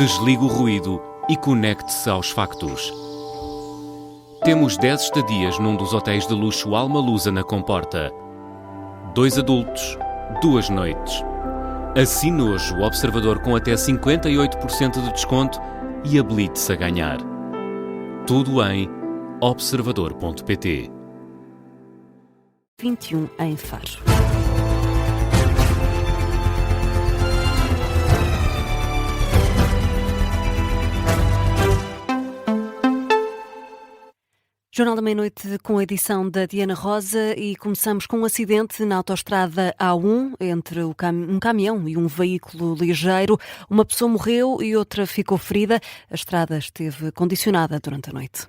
Desligue o ruído e conecte-se aos factos. Temos 10 estadias num dos hotéis de luxo Alma Lusa na Comporta. 2 adultos, 2 noites. Assine hoje o Observador com até 58% de desconto e habilite-se a ganhar. Tudo em observador.pt. 21 em Faro. Jornal da Meia-Noite com a edição da Diana Rosa e começamos com um acidente na autoestrada A1 entre um caminhão e um veículo ligeiro. Uma pessoa morreu e outra ficou ferida. A estrada esteve condicionada durante a noite.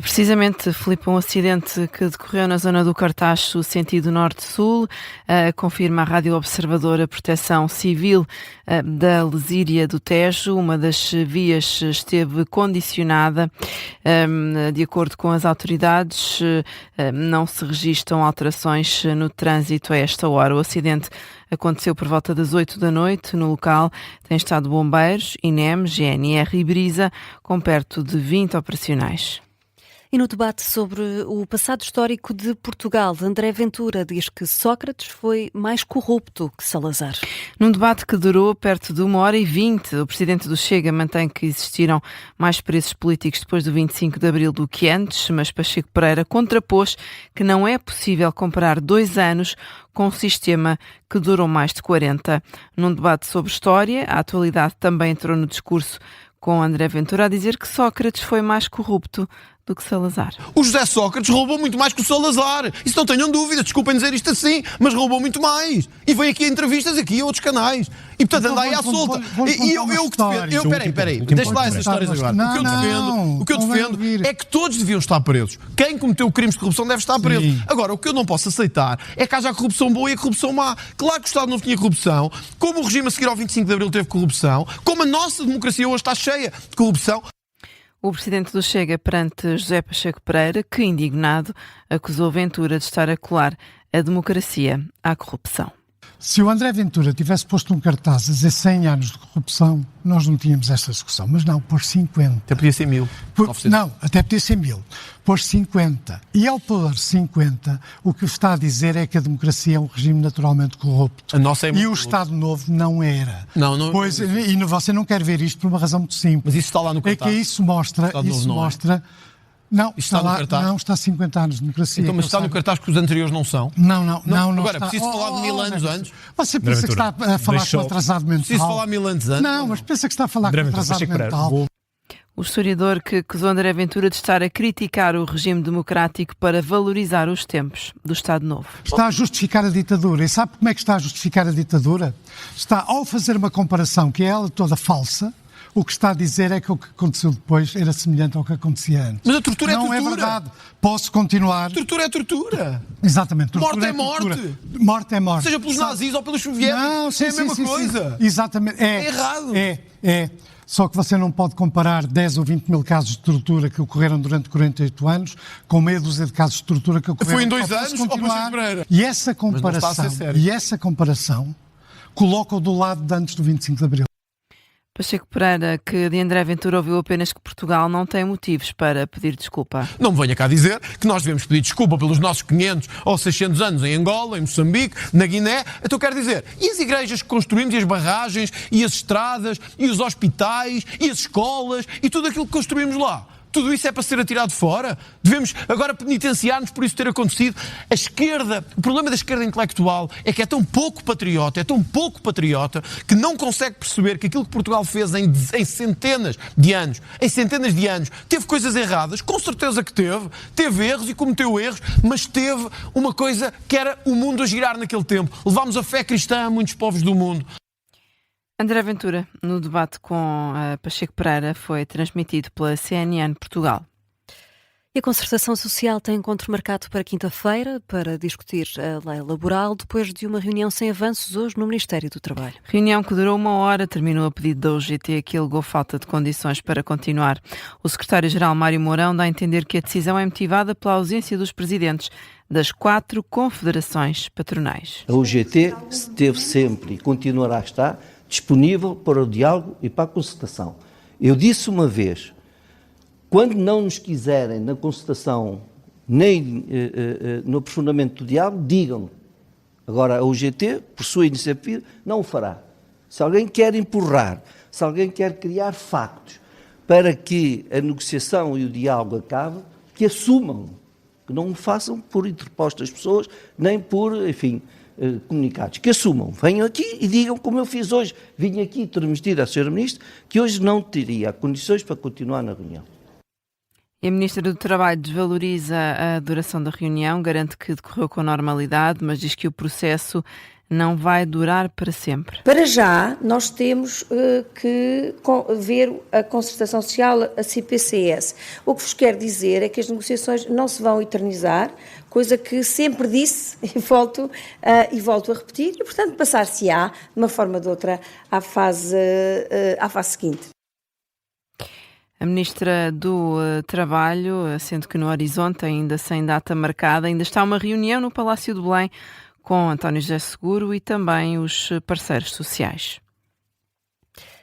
Precisamente, Filipe, um acidente que decorreu na zona do Cartacho, sentido norte-sul, confirma a Rádio Observador a Proteção Civil da Lesíria do Tejo. Uma das vias esteve condicionada. De acordo com as autoridades, não se registram alterações no trânsito a esta hora. O acidente aconteceu por volta das 8 da noite. No local tem estado bombeiros, INEM, GNR e Brisa, com perto de 20 operacionais. E no debate sobre o passado histórico de Portugal, André Ventura diz que Sócrates foi mais corrupto que Salazar. Num debate que durou perto de 1h20, o presidente do Chega mantém que existiram mais presos políticos depois do 25 de Abril do que antes, mas Pacheco Pereira contrapôs que não é possível comparar 2 anos com um sistema que durou mais de 40. Num debate sobre história, a atualidade também entrou no discurso, com André Ventura a dizer que Sócrates foi mais corrupto do que Salazar. O José Sócrates roubou muito mais que o Salazar. Isso não tenham dúvida, desculpem dizer isto assim, mas roubou muito mais. E veio aqui a entrevistas, aqui a outros canais. E portanto anda aí à solta. E eu que defendo... Peraí, deixa lá essas histórias agora. O que eu defendo é que todos deviam estar presos. Quem cometeu crimes de corrupção deve estar preso. Sim. Agora, o que eu não posso aceitar é que haja a corrupção boa e a corrupção má. Claro que o Estado não tinha corrupção, como o regime a seguir ao 25 de Abril teve corrupção, como a nossa democracia hoje está cheia de corrupção. O presidente do Chega perante José Pacheco Pereira, que, indignado, acusou Ventura de estar a colar a democracia à corrupção. Se o André Ventura tivesse posto um cartaz a dizer 100 anos de corrupção, nós não tínhamos esta discussão. Mas não, pôs 50. Até podia ser 1000. Não, até podia ser 1000. Pôs 50. E ao pôr 50, o que está a dizer é que a democracia é um regime naturalmente corrupto. A nossa é muito e o Estado Novo não era. Não. Pois, e você não quer ver isto por uma razão muito simples. Mas isso está lá no cartaz. É que isso mostra... Não, está lá, não, está há 50 anos de democracia. Então, mas está no cartaz que os anteriores não são? Não. Agora, está. Preciso falar de 1000 anos antes? Você pensa que está a falar com atrasado mental? Preciso falar 1000 anos antes? Não, mas pensa que está a falar com atrasado mental. O historiador que acusou André Ventura de estar a criticar o regime democrático para valorizar os tempos do Estado Novo. Está a justificar a ditadura. E sabe como é que está a justificar a ditadura? Está, ao fazer uma comparação que é ela toda falsa, o que está a dizer é que o que aconteceu depois era semelhante ao que acontecia antes. Mas a tortura não é tortura. Não é verdade. Posso continuar. Tortura é tortura. Exatamente. Morte é morte. Morte é morte. Seja pelos nazis ou pelos soviéticos. Não, sim, é a mesma coisa. Sim. Exatamente. É errado. É. Só que você não pode comparar 10 ou 20 mil casos de tortura que ocorreram durante 48 anos com meia dúzia de casos de tortura que ocorreram... Foi em 2 anos ou Pereira? E essa comparação coloca-o do lado de antes do 25 de Abril. Pacheco Pereira, que de André Ventura ouviu apenas que Portugal não tem motivos para pedir desculpa. Não me venha cá dizer que nós devemos pedir desculpa pelos nossos 500 ou 600 anos em Angola, em Moçambique, na Guiné. Então quero dizer, e as igrejas que construímos, e as barragens, e as estradas, e os hospitais, e as escolas, e tudo aquilo que construímos lá? Tudo isso é para ser atirado fora? Devemos agora penitenciar-nos por isso ter acontecido? A esquerda, o problema da esquerda intelectual é que é tão pouco patriota, que não consegue perceber que aquilo que Portugal fez em centenas de anos, teve coisas erradas, com certeza que teve erros e cometeu erros, mas teve uma coisa que era o mundo a girar naquele tempo. Levámos a fé cristã a muitos povos do mundo. André Ventura, no debate com Pacheco Pereira, foi transmitido pela CNN Portugal. E a Concertação Social tem encontro marcado para quinta-feira para discutir a lei laboral, depois de uma reunião sem avanços hoje no Ministério do Trabalho. Reunião que durou 1 hora, terminou a pedido da UGT, que alegou falta de condições para continuar. O secretário-geral Mário Mourão dá a entender que a decisão é motivada pela ausência dos presidentes das 4 confederações patronais. A UGT esteve sempre e continuará a estar disponível para o diálogo e para a concertação. Eu disse uma vez, quando não nos quiserem na concertação nem no aprofundamento do diálogo, digam. Agora a UGT, por sua iniciativa, não o fará. Se alguém quer empurrar, se alguém quer criar factos para que a negociação e o diálogo acabem, que assumam, que não o façam por interpostas pessoas, nem por, enfim, comunicados, que assumam, venham aqui e digam como eu fiz hoje, vim aqui transmitir à Sra. Ministra que hoje não teria condições para continuar na reunião. E a Ministra do Trabalho desvaloriza a duração da reunião, garante que decorreu com normalidade, mas diz que o processo não vai durar para sempre. Para já, nós temos que ver a concertação social, a CPCS. O que vos quero dizer é que as negociações não se vão eternizar, coisa que sempre disse e volto a repetir, e portanto passar-se-á, de uma forma ou de outra, à fase seguinte. A Ministra do Trabalho, sendo que no horizonte, ainda sem data marcada, ainda está uma reunião no Palácio de Belém com António José Seguro e também os parceiros sociais.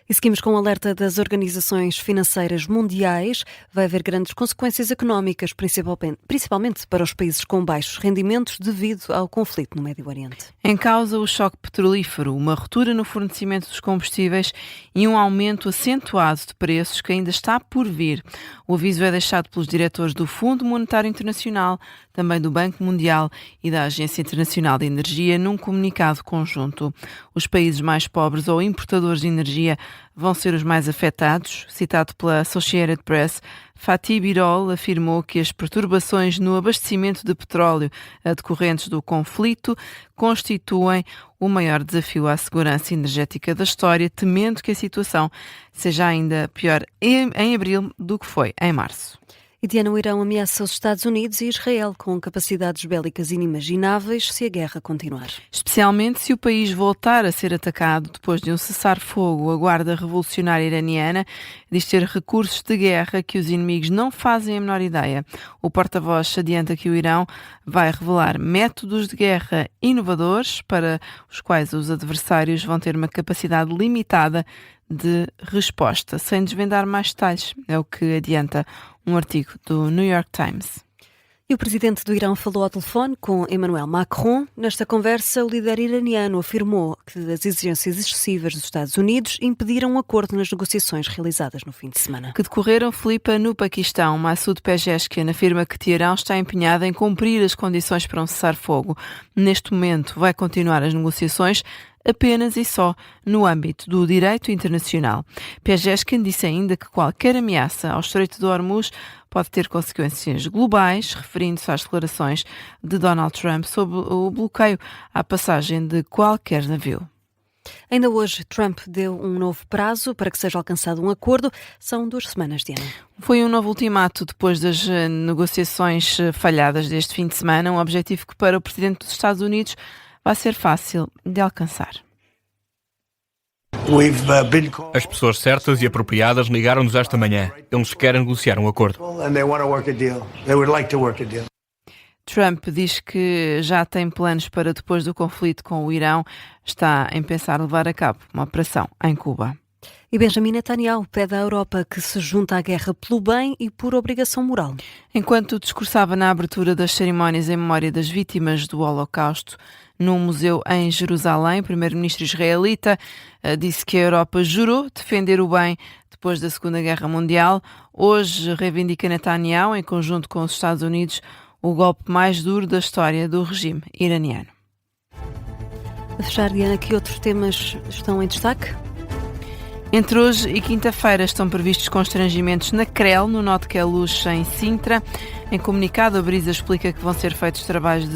E seguimos com o alerta das organizações financeiras mundiais. Vai haver grandes consequências económicas, principalmente para os países com baixos rendimentos devido ao conflito no Médio Oriente. Em causa o choque petrolífero, uma ruptura no fornecimento dos combustíveis e um aumento acentuado de preços que ainda está por vir. O aviso é deixado pelos diretores do Fundo Monetário Internacional, também do Banco Mundial e da Agência Internacional de Energia, num comunicado conjunto. Os países mais pobres ou importadores de energia vão ser os mais afetados. Citado pela Associated Press, Fatih Birol afirmou que as perturbações no abastecimento de petróleo decorrentes do conflito constituem o maior desafio à segurança energética da história, temendo que a situação seja ainda pior em abril do que foi em março. E Diana, o Irão ameaça os Estados Unidos e Israel com capacidades bélicas inimagináveis se a guerra continuar. Especialmente se o país voltar a ser atacado depois de um cessar-fogo. A Guarda Revolucionária Iraniana diz ter recursos de guerra que os inimigos não fazem a menor ideia. O porta-voz adianta que o Irão vai revelar métodos de guerra inovadores para os quais os adversários vão ter uma capacidade limitada de resposta, sem desvendar mais detalhes. É o que adianta um artigo do New York Times. E o presidente do Irão falou ao telefone com Emmanuel Macron. Nesta conversa, o líder iraniano afirmou que as exigências excessivas dos Estados Unidos impediram um acordo nas negociações realizadas no fim de semana. Que decorreram, Filipe, no Paquistão. Massoud Pezeshkian afirma que Teherão está empenhado em cumprir as condições para um cessar-fogo. Neste momento, vai continuar as negociações apenas e só no âmbito do direito internacional. Pezeshkian disse ainda que qualquer ameaça ao Estreito de Hormuz pode ter consequências globais, referindo-se às declarações de Donald Trump sobre o bloqueio à passagem de qualquer navio. Ainda hoje, Trump deu um novo prazo para que seja alcançado um acordo. São 2 semanas, Diana. Foi um novo ultimato depois das negociações falhadas deste fim de semana, um objetivo que para o presidente dos Estados Unidos vai ser fácil de alcançar. As pessoas certas e apropriadas ligaram-nos esta manhã. Eles querem negociar um acordo. Trump diz que já tem planos para, depois do conflito com o Irão, está em pensar levar a cabo uma operação em Cuba. E Benjamin Netanyahu pede à Europa que se junte à guerra pelo bem e por obrigação moral. Enquanto discursava na abertura das cerimónias em memória das vítimas do Holocausto, num museu em Jerusalém, o primeiro-ministro israelita disse que a Europa jurou defender o bem depois da Segunda Guerra Mundial. Hoje reivindica Netanyahu, em conjunto com os Estados Unidos, o golpe mais duro da história do regime iraniano. A fechar, Diana, que outros temas estão em destaque? Entre hoje e quinta-feira estão previstos constrangimentos na CREL, no Nó de Queluz, em Sintra. Em comunicado, a Brisa explica que vão ser feitos trabalhos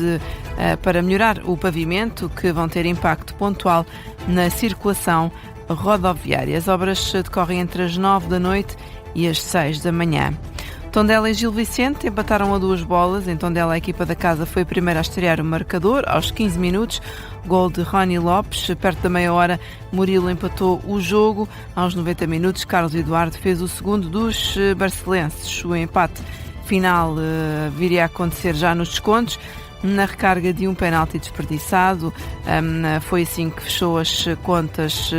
para melhorar o pavimento, que vão ter impacto pontual na circulação rodoviária. As obras decorrem entre as 9 da noite e as 6 da manhã. Tondela e Gil Vicente empataram a 2 bolas. Em Tondela, a equipa da casa foi a primeira a estrear o marcador aos 15 minutos. Gol de Rony Lopes. Perto da meia hora, Murilo empatou o jogo. Aos 90 minutos, Carlos Eduardo fez o segundo dos barcelenses. O empate final viria a acontecer já nos descontos, na recarga de um penalti desperdiçado. Foi assim que fechou as contas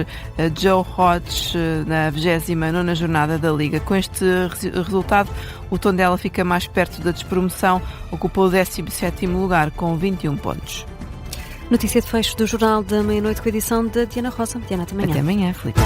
Joe Hodge na 29ª jornada da Liga. Com este resultado, o Tondela fica mais perto da despromoção, ocupou o 17º lugar com 21 pontos. Notícia de fecho do Jornal da Meia-Noite com a edição de Diana Rosa. Diana, até amanhã. Até amanhã, Filipe.